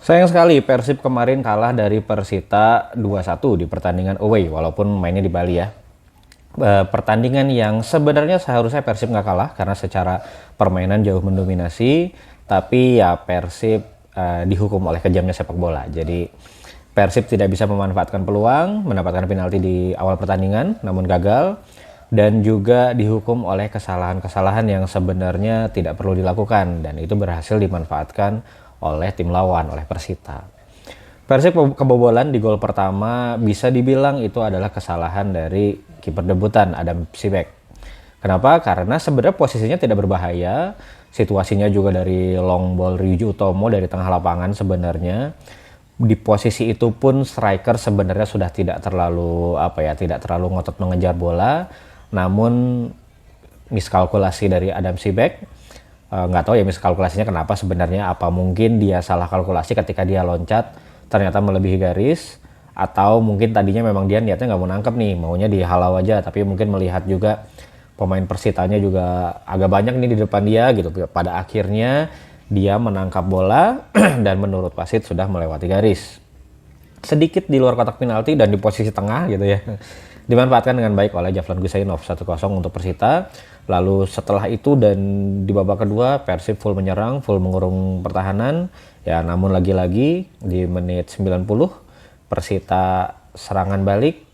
Sayang sekali Persib kemarin kalah dari Persita 2-1 di pertandingan away walaupun mainnya di Bali ya. Pertandingan yang sebenarnya seharusnya Persib nggak kalah karena secara permainan jauh mendominasi, tapi ya Persib dihukum oleh kejamnya sepak bola. Jadi Persib tidak bisa memanfaatkan peluang, mendapatkan penalti di awal pertandingan namun gagal, dan juga dihukum oleh kesalahan-kesalahan yang sebenarnya tidak perlu dilakukan, dan itu berhasil dimanfaatkan oleh tim lawan, oleh Persita. Persib kebobolan di gol pertama bisa dibilang itu adalah kesalahan dari kiper debutan Adam Sibek. Kenapa? Karena sebenarnya posisinya tidak berbahaya, situasinya juga dari long ball Ryuji Utomo dari tengah lapangan sebenarnya. Di posisi itu pun striker sebenarnya sudah tidak terlalu tidak terlalu ngotot mengejar bola, namun miskalkulasi dari Adam Sibek. Nggak tahu ya miskalkulasinya kenapa sebenarnya, apa mungkin dia salah kalkulasi ketika dia loncat ternyata melebihi garis, atau mungkin tadinya memang dia niatnya nggak mau nangkep nih, maunya dihalau aja, tapi mungkin melihat juga pemain Persitanya juga agak banyak nih di depan dia gitu. Pada akhirnya dia menangkap bola dan menurut wasit sudah melewati garis sedikit di luar kotak penalti dan di posisi tengah gitu ya. Dimanfaatkan dengan baik oleh Javlan Gusainov 1-0 untuk Persita. Lalu setelah itu dan di babak kedua Persib full menyerang, full mengurung pertahanan. Ya namun lagi-lagi di menit 90 Persita serangan balik.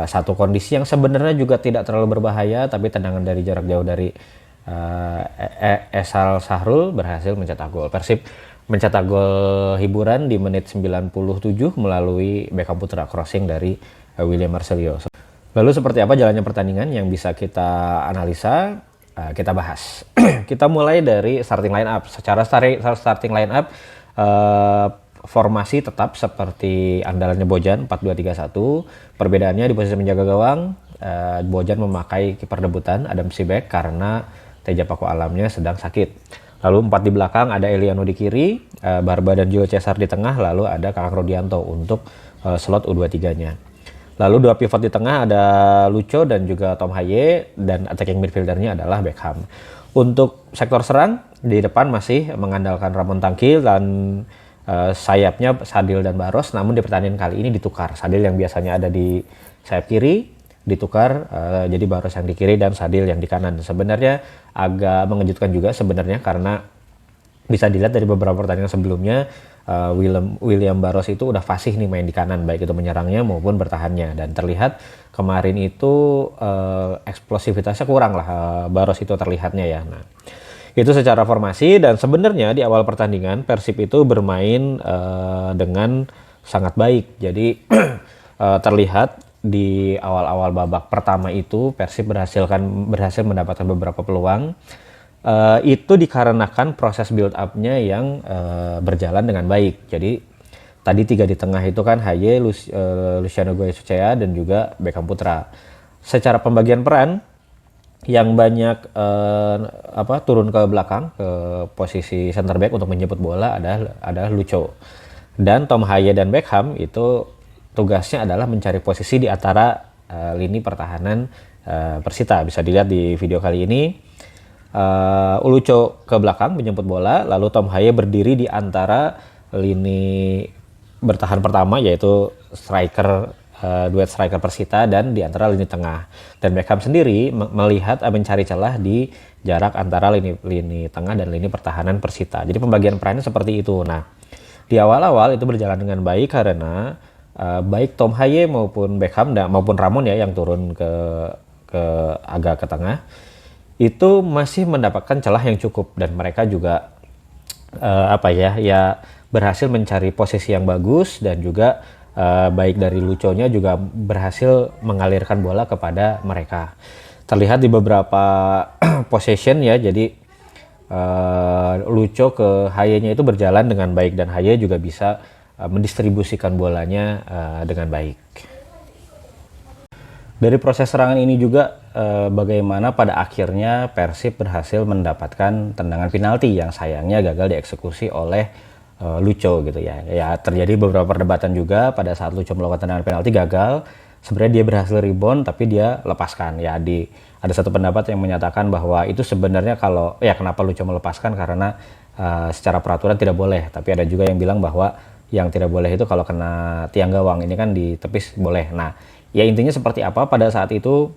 Satu kondisi yang sebenarnya juga tidak terlalu berbahaya, tapi tendangan dari jarak jauh dari Esal Sahrul berhasil mencetak gol. Persib mencetak gol hiburan di menit 97 melalui Beckham Putra crossing dari William Marcelio. Lalu seperti apa jalannya pertandingan yang bisa kita analisa, kita bahas. Kita mulai dari starting line up. Secara starting line up, formasi tetap seperti andalannya Bojan 4-2-3-1. Perbedaannya di posisi menjaga gawang, Bojan memakai kiper debutan Adam Sibek karena Teja Paku Alamnya sedang sakit. Lalu 4 di belakang ada Eliano di kiri, Barba dan Julio Cesar di tengah, lalu ada Kakak Rodianto untuk slot U23-nya. Lalu 2 pivot di tengah ada Lucho dan juga Tom Haye, dan attacking midfieldernya adalah Beckham. Untuk sektor serang, di depan masih mengandalkan Ramon Tangkil dan sayapnya Sadil dan Baros, namun di pertandingan kali ini ditukar. Sadil yang biasanya ada di sayap kiri ditukar jadi Baros yang di kiri dan Sadil yang di kanan. Sebenarnya agak mengejutkan juga sebenarnya, karena bisa dilihat dari beberapa pertandingan sebelumnya William Baros itu udah fasih nih main di kanan, baik itu menyerangnya maupun bertahannya, dan terlihat kemarin itu eksplosivitasnya kurang lah Baros itu terlihatnya ya. Nah, itu secara formasi, dan sebenarnya di awal pertandingan Persib itu bermain dengan sangat baik. Jadi terlihat di awal-awal babak pertama itu Persib berhasil mendapatkan beberapa peluang. Itu dikarenakan proses build up-nya yang berjalan dengan baik. Jadi tadi 3 di tengah itu kan Haye, Luciano Goyesecea dan juga Beckham Putra. Secara pembagian peran yang banyak turun ke belakang ke posisi center back untuk menjemput bola adalah Lucho. Dan Tom Haye dan Beckham itu tugasnya adalah mencari posisi di antara lini pertahanan Persita. Bisa dilihat di video kali ini. Lucho ke belakang menjemput bola, lalu Tom Haye berdiri di antara lini bertahan pertama, yaitu duet striker Persita, dan di antara lini tengah. Dan Beckham sendiri melihat mencari celah di jarak antara lini tengah dan lini pertahanan Persita. Jadi pembagian perannya seperti itu. Nah, di awal-awal itu berjalan dengan baik karena baik Tom Haye maupun Beckham maupun Ramon ya yang turun ke agak ke tengah itu masih mendapatkan celah yang cukup, dan mereka juga berhasil mencari posisi yang bagus, dan juga baik dari Lucho-nya juga berhasil mengalirkan bola kepada mereka. Terlihat di beberapa possession ya, jadi Lucho ke Haye-nya itu berjalan dengan baik, dan Haye juga bisa mendistribusikan bolanya dengan baik. Dari proses serangan ini juga bagaimana pada akhirnya Persib berhasil mendapatkan tendangan penalti yang sayangnya gagal dieksekusi oleh Lucho gitu ya. Ya terjadi beberapa perdebatan juga pada saat Lucho melakukan tendangan penalti gagal, sebenarnya dia berhasil rebound tapi dia lepaskan. Ya ada satu pendapat yang menyatakan bahwa itu sebenarnya kalau ya kenapa Lucho melepaskan karena secara peraturan tidak boleh, tapi ada juga yang bilang bahwa yang tidak boleh itu kalau kena tiang gawang, ini kan ditepis boleh. Nah, ya intinya seperti apa pada saat itu,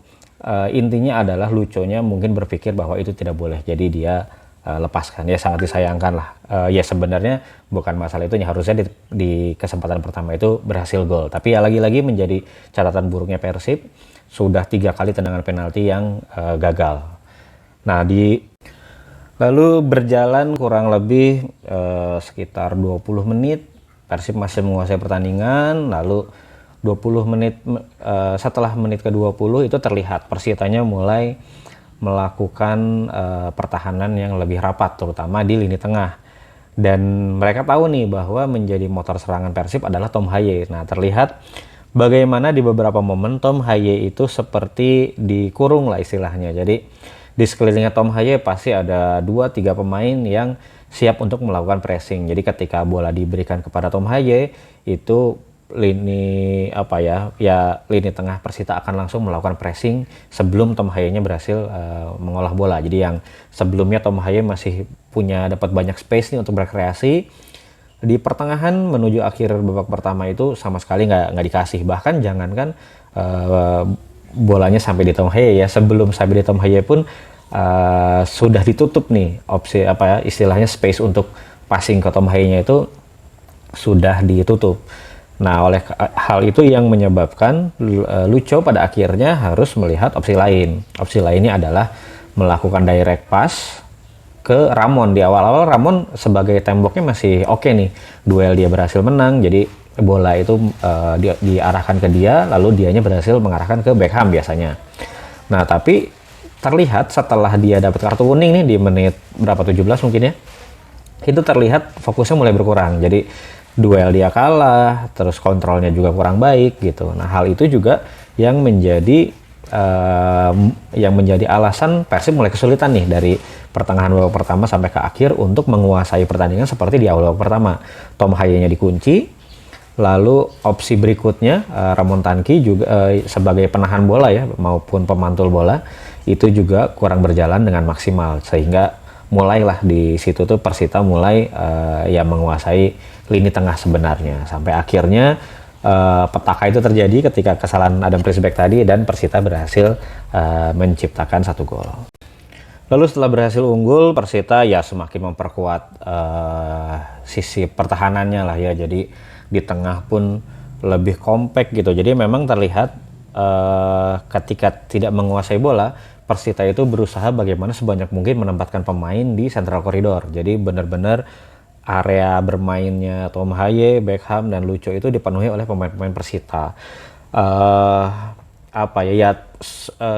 intinya adalah Luchonya mungkin berpikir bahwa itu tidak boleh, jadi dia lepaskan. Ya sangat disayangkan lah. Ya sebenarnya bukan masalah itu, harusnya di kesempatan pertama itu berhasil gol, tapi ya lagi-lagi menjadi catatan buruknya Persib, sudah 3 kali tendangan penalti yang gagal. Nah, lalu berjalan kurang lebih sekitar 20 menit, Persib masih menguasai pertandingan. Lalu 20 menit setelah menit ke-20 itu terlihat Persitanya mulai melakukan pertahanan yang lebih rapat, terutama di lini tengah. Dan mereka tahu nih bahwa menjadi motor serangan Persib adalah Tom Haye. Nah, terlihat bagaimana di beberapa momen Tom Haye itu seperti dikurung lah istilahnya. Jadi di sekelilingnya Tom Haye pasti ada 2-3 pemain yang siap untuk melakukan pressing. Jadi ketika bola diberikan kepada Tom Haye, itu lini lini tengah Persita akan langsung melakukan pressing sebelum Tom Haye-nya berhasil mengolah bola. Jadi yang sebelumnya Tom Haye masih dapat banyak space nih untuk berkreasi, di pertengahan menuju akhir babak pertama itu sama sekali nggak dikasih. Bahkan jangankan bolanya sampai di Tom Haye, ya sebelum sampai di Tom Haye pun sudah ditutup nih opsi istilahnya space untuk passing ke Tom Haye-nya itu sudah ditutup. Nah, oleh hal itu yang menyebabkan Lucho pada akhirnya harus melihat opsi lain. Opsi lainnya adalah melakukan direct pass ke Ramon. Di awal-awal Ramon sebagai temboknya masih oke nih, duel dia berhasil menang, jadi bola itu diarahkan ke dia, lalu dianya berhasil mengarahkan ke Beckham biasanya. Nah, tapi terlihat setelah dia dapat kartu kuning nih di menit berapa, 17 mungkin ya, itu terlihat fokusnya mulai berkurang. Jadi duel dia kalah, terus kontrolnya juga kurang baik gitu. Nah, hal itu juga yang menjadi alasan Persib mulai kesulitan nih dari pertengahan babak pertama sampai ke akhir untuk menguasai pertandingan seperti di awal babak pertama. Tom Haye-nya dikunci, lalu opsi berikutnya Ramon Tanki juga sebagai penahan bola ya maupun pemantul bola itu juga kurang berjalan dengan maksimal, sehingga mulailah di situ tuh Persita mulai menguasai lini tengah sebenarnya, sampai akhirnya petaka itu terjadi ketika kesalahan Adam Prisbeck tadi dan Persita berhasil menciptakan 1 gol. Lalu setelah berhasil unggul, Persita ya semakin memperkuat sisi pertahanannya lah ya, jadi di tengah pun lebih kompak gitu. Jadi memang terlihat ketika tidak menguasai bola, Persita itu berusaha bagaimana sebanyak mungkin menempatkan pemain di central koridor. Jadi benar-benar area bermainnya Tom Haye, Beckham, dan Lucho itu dipenuhi oleh pemain-pemain Persita.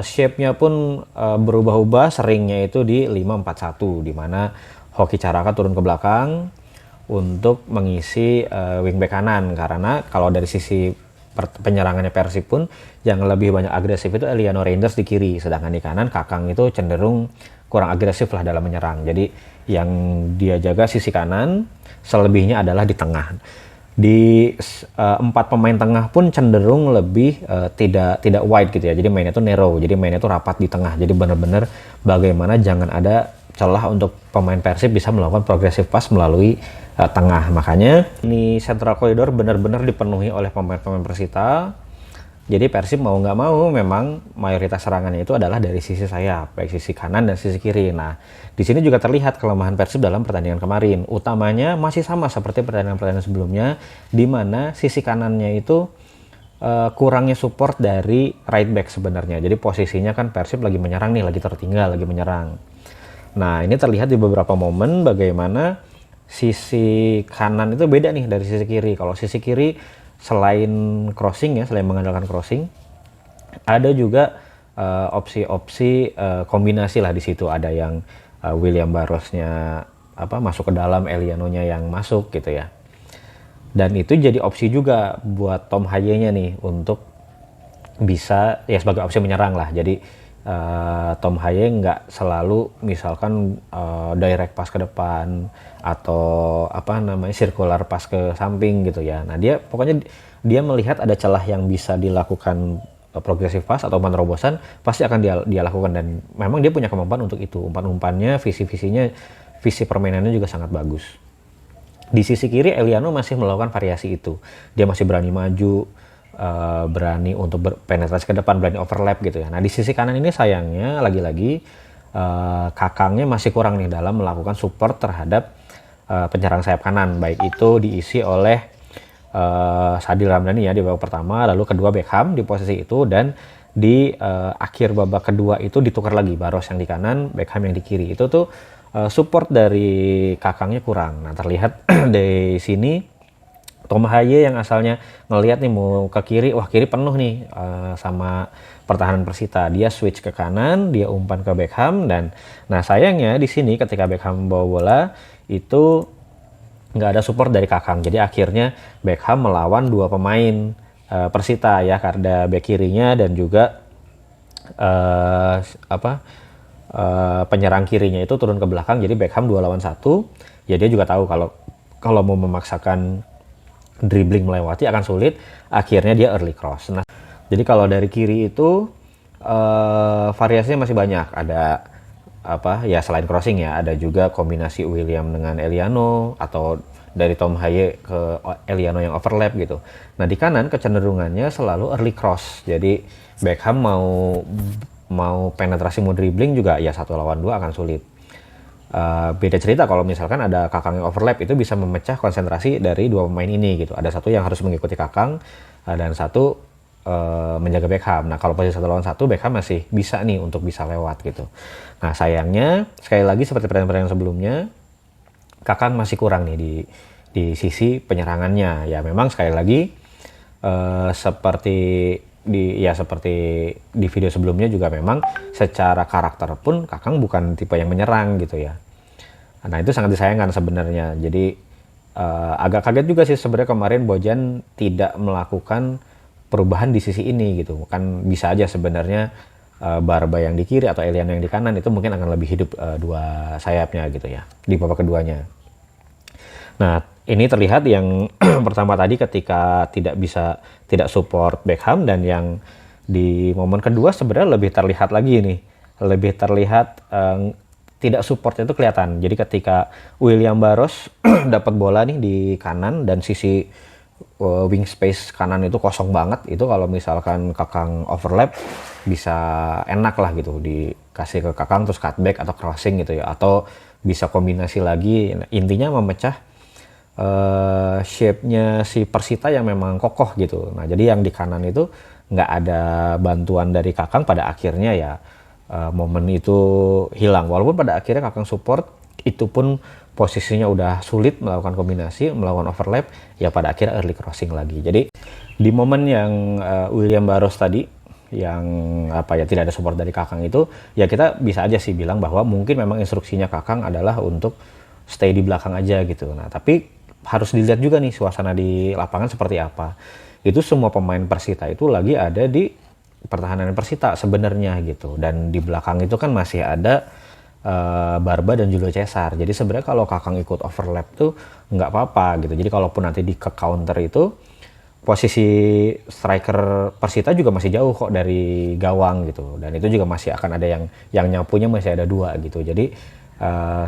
Shape-nya pun berubah-ubah, seringnya itu di 5-4-1, di mana Hoki Caraka turun ke belakang untuk mengisi wingback kanan, karena kalau dari sisi penyerangannya Persib pun yang lebih banyak agresif itu Eliano Reinders di kiri, sedangkan di kanan Kakang itu cenderung kurang agresif lah dalam menyerang. Jadi yang dia jaga sisi kanan, selebihnya adalah di tengah. Di 4 pemain tengah pun cenderung lebih tidak wide gitu ya, jadi mainnya tuh narrow, jadi mainnya tuh rapat di tengah. Jadi benar-benar bagaimana jangan ada celah untuk pemain Persib bisa melakukan progressive pass melalui tengah. Makanya ini central corridor benar-benar dipenuhi oleh pemain-pemain Persita. Jadi Persib mau nggak mau memang mayoritas serangannya itu adalah dari sisi sayap, baik sisi kanan dan sisi kiri. Nah, di sini juga terlihat kelemahan Persib dalam pertandingan kemarin. Utamanya masih sama seperti pertandingan-pertandingan sebelumnya, di mana sisi kanannya itu kurangnya support dari right back sebenarnya. Jadi posisinya kan Persib lagi menyerang nih, lagi tertinggal, lagi menyerang. Nah, ini terlihat di beberapa momen bagaimana sisi kanan itu beda nih dari sisi kiri. Kalau sisi kiri selain crossing ya, selain mengandalkan crossing, ada juga opsi-opsi kombinasi lah di situ. Ada yang William Barrosnya masuk ke dalam, Elianonya yang masuk gitu ya. Dan itu jadi opsi juga buat Tom Haye-nya nih untuk bisa ya sebagai opsi menyerang lah. Jadi Tom Haye nggak selalu misalkan direct pass ke depan atau apa namanya circular pass ke samping gitu ya. Nah dia pokoknya dia melihat ada celah yang bisa dilakukan progressive pass atau penerobosan, pasti akan dia lakukan, dan memang dia punya kemampuan untuk itu. Umpan-umpannya, visi permainannya juga sangat bagus. Di sisi kiri Eliano masih melakukan variasi itu. Dia masih berani maju, berani untuk berpenetrasi ke depan, berani overlap gitu ya. Nah di sisi kanan ini sayangnya lagi-lagi Kakangnya masih kurang nih dalam melakukan support terhadap penyerang sayap kanan, baik itu diisi oleh Sadil Ramdhani ya di babak pertama, lalu kedua Beckham di posisi itu, dan di akhir babak kedua itu ditukar lagi, Barros yang di kanan, Beckham yang di kiri. Itu tuh support dari Kakangnya kurang. Nah terlihat di sini Tom Haye yang asalnya ngelihat nih mau ke kiri, wah kiri penuh nih sama pertahanan Persita. Dia switch ke kanan, dia umpan ke Beckham, dan nah sayangnya di sini ketika Beckham bawa bola itu nggak ada support dari Kakang. Jadi akhirnya Beckham melawan dua pemain Persita ya, karena back kirinya dan juga penyerang kirinya itu turun ke belakang. Jadi Beckham 2 lawan 1. Ya dia juga tahu kalau mau memaksakan dribbling melewati akan sulit, akhirnya dia early cross. Nah, jadi kalau dari kiri itu variasinya masih banyak. Ada ya selain crossing ya, ada juga kombinasi William dengan Eliano atau dari Tom Haye ke Eliano yang overlap gitu. Nah di kanan kecenderungannya selalu early cross. Jadi Beckham mau penetrasi, mau dribbling juga ya 1 lawan 2 akan sulit. Beda cerita kalau misalkan ada Kakang yang overlap, itu bisa memecah konsentrasi dari dua pemain ini gitu. Ada satu yang harus mengikuti Kakang dan satu menjaga Beckham. Nah kalau posisi 1 lawan 1 Beckham masih bisa nih untuk bisa lewat gitu. Nah sayangnya sekali lagi seperti pertandingan sebelumnya, Kakang masih kurang nih di sisi penyerangannya. Ya memang sekali lagi seperti di video sebelumnya juga, memang secara karakter pun Kakang bukan tipe yang menyerang gitu ya. Nah itu sangat disayangkan sebenarnya. Jadi agak kaget juga sih sebenarnya kemarin Bojan tidak melakukan perubahan di sisi ini gitu. Kan bisa aja sebenarnya Barba yang di kiri atau Eliano yang di kanan itu mungkin akan lebih hidup dua sayapnya gitu ya di babak keduanya. Nah ini terlihat yang pertama tadi ketika tidak support Beckham, dan yang di momen kedua sebenarnya lebih terlihat lagi nih, lebih terlihat tidak supportnya itu kelihatan. Jadi ketika William Barros dapat bola nih di kanan dan sisi wing space kanan itu kosong banget, itu kalau misalkan Kakang overlap bisa enak lah gitu, dikasih ke Kakang terus cutback atau crossing gitu ya, atau bisa kombinasi lagi. Nah, intinya memecah shape-nya si Persita yang memang kokoh gitu. Nah jadi yang di kanan itu nggak ada bantuan dari Kakang, pada akhirnya ya momen itu hilang. Walaupun pada akhirnya Kakang support, itu pun posisinya udah sulit melakukan kombinasi, melakukan overlap, ya pada akhirnya early crossing lagi. Jadi di momen yang William Barros tadi yang tidak ada support dari Kakang itu, ya kita bisa aja sih bilang bahwa mungkin memang instruksinya Kakang adalah untuk stay di belakang aja gitu. Nah tapi harus dilihat juga nih suasana di lapangan seperti apa. Itu semua pemain Persita itu lagi ada di pertahanan Persita sebenarnya gitu, dan di belakang itu kan masih ada Barba dan Julio Cesar. Jadi sebenarnya kalau Kakang ikut overlap tuh nggak apa-apa gitu. Jadi kalaupun nanti di ke counter itu, posisi striker Persita juga masih jauh kok dari gawang gitu, dan itu juga masih akan ada yang nyapunya masih ada 2 gitu. Jadi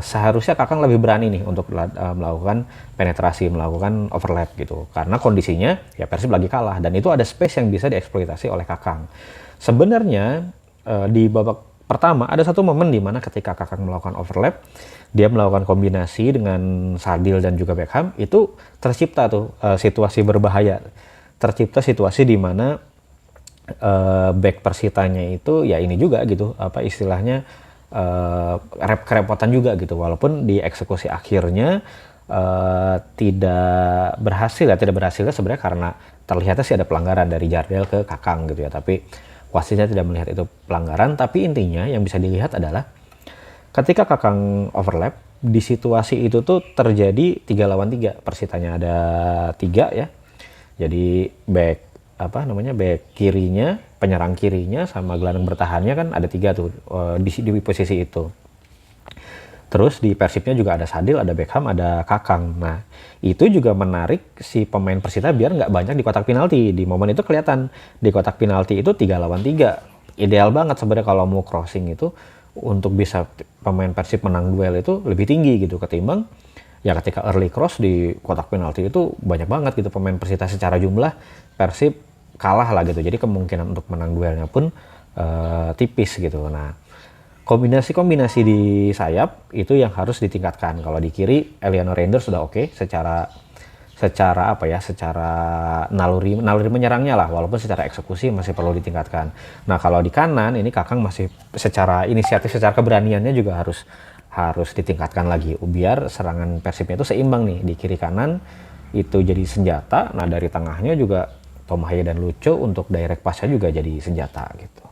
seharusnya Kakang lebih berani nih untuk melakukan penetrasi, melakukan overlap gitu, karena kondisinya ya Persib lagi kalah, dan itu ada space yang bisa dieksploitasi oleh Kakang. Sebenarnya di babak pertama ada satu momen di mana ketika Kakang melakukan overlap, dia melakukan kombinasi dengan Sadil dan juga Beckham, itu tercipta tuh situasi berbahaya, tercipta situasi di mana back Persitanya itu ya ini juga gitu, istilahnya kerepotan juga gitu, walaupun di eksekusi akhirnya tidak berhasilnya sebenarnya karena terlihatnya sih ada pelanggaran dari Jardel ke Kakang gitu ya, tapi wasitnya tidak melihat itu pelanggaran. Tapi intinya yang bisa dilihat adalah ketika Kakang overlap, di situasi itu tuh terjadi 3 lawan 3, Persitanya ada 3 ya, jadi back apa namanya, back kirinya, penyerang kirinya sama gelandang bertahannya kan ada 3 tuh di posisi itu. Terus di Persibnya juga ada Sadil, ada Beckham, ada Kakang. Nah, itu juga menarik si pemain Persita biar nggak banyak di kotak penalti. Di momen itu kelihatan di kotak penalti itu 3 lawan 3. Ideal banget sebenarnya kalau mau crossing itu untuk bisa pemain Persib menang duel itu lebih tinggi gitu ketimbang ya ketika early cross di kotak penalti itu banyak banget gitu pemain Persita secara jumlah Persib kalah lah gitu. Jadi kemungkinan untuk menang duelnya pun tipis gitu. Nah, kombinasi-kombinasi di sayap itu yang harus ditingkatkan. Kalau di kiri Eliano Render sudah oke secara apa ya, secara naluri menyerangnya lah, walaupun secara eksekusi masih perlu ditingkatkan. Nah, kalau di kanan ini Kakang masih secara inisiatif, secara keberaniannya juga harus ditingkatkan lagi biar serangan Persibnya itu seimbang nih, di kiri kanan itu jadi senjata. Nah, dari tengahnya juga Tomahaya dan Lucho untuk direct pass-nya juga jadi senjata gitu.